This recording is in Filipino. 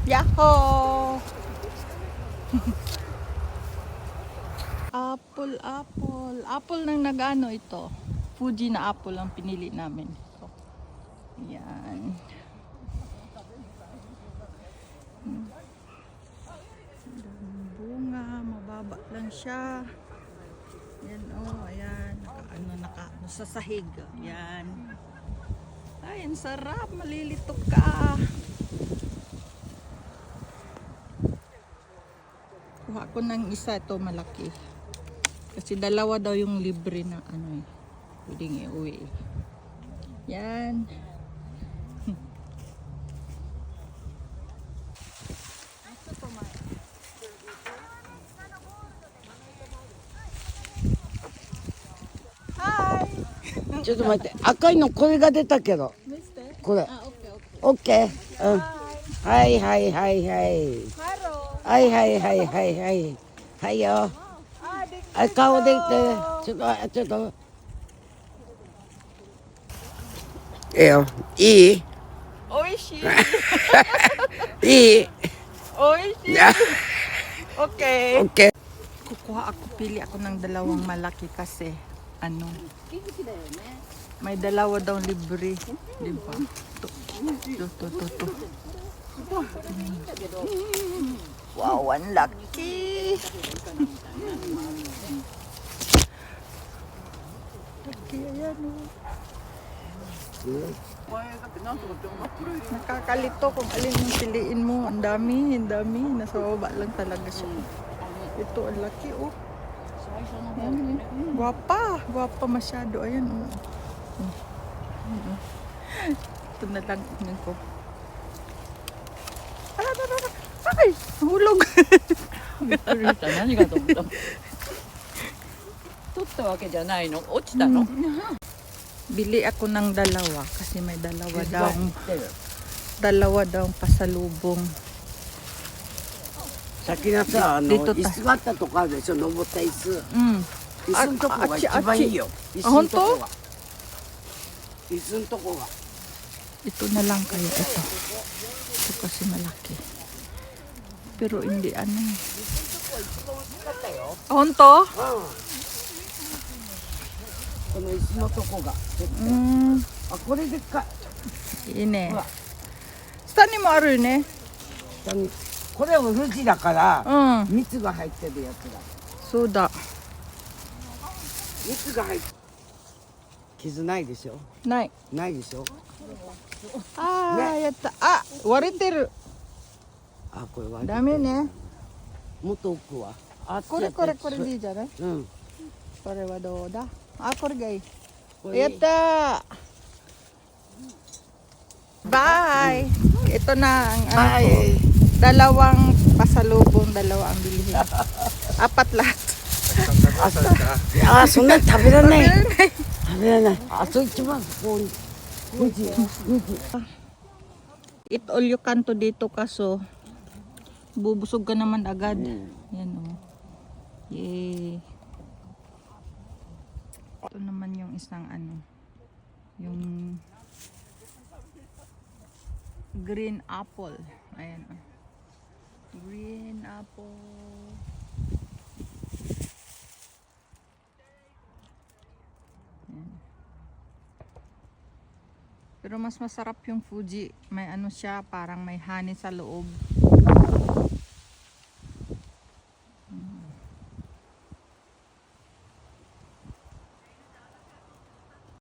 Yahoo! Apple, apple. Apple nang nagano ito. Fuji na apple ang pinili namin. Ito. Yan. Bunga, mababa lang siya. Yan oh, ayan. Ano sa sahig. Yan. Ay, ang sarap. Malilitok ka. Kuha ko ng isa, ito malaki. Kasi dalawa daw yung libre na ano eh. Pwedeng iuwi eh. Yan. Hi! ちょっと待って、赤いのこれが出たけど、これ。オッケー。うん。はいはいはいはい。はいはいはいはいはい。はいよ。あ、顔できて、ちょっと。ええよ。いい？おいしい。いい？おいしい。Okay. Okay. Kukuha ako, pili ako ng dalawang malaki kasi ano, may dalawa daw libre, di ba? To. Wow, ang laki. Laki, ayan oh. Nakakalito kung alin yung piliin mo. Ang dami. Nasa baba lang talaga siya. Ito, ang laki oh. Ayan, Guwapa masyado. Ayan oh. Ito na lang tingnan ko. Ay! Hulog! 何がと思った取ったわけじゃないの落ちたの、Bili ako ng dalawa kasi may dalawa daw pasalubong. 先がさ、dito ta- 椅子があったとこあるでしょ、登った椅子。Mm. 椅子のとこが一番いいよ。椅子あのとこが。椅子のとこが。 Ito na lang kaya ito. Ito kasi malaki. Pero hindi ano. Honto? この椅子のとこが。あ、これでっかい。 いいね。下にもあるね。下にこれは富士だから、うん。蜜が入ってるやつだ。そうだ。蜜が入って。傷ないでしょ。ない。ないでしょ。ああ、やった。あ、割れてる。あ、これ割れてる。ダメね。もっと奥は。あ、これでいいじゃない？うん。これはどうだ？あ、これがいい。これやったー。Bye! Ito na ang ako. Dalawang pasalubong, dalawa ang bilihin. Apat lahat. あ、そんなに食べられない。食べられない。あ、そ一番ここに。富士。 Eat all you can to dito kaso bubusog ka naman agad. Yan o. Yay. Ito naman yung isang ano. Yung green apple. Ayan o. Green apple. Ayan. Pero mas masarap yung Fuji. May ano siya, parang may honey sa loob.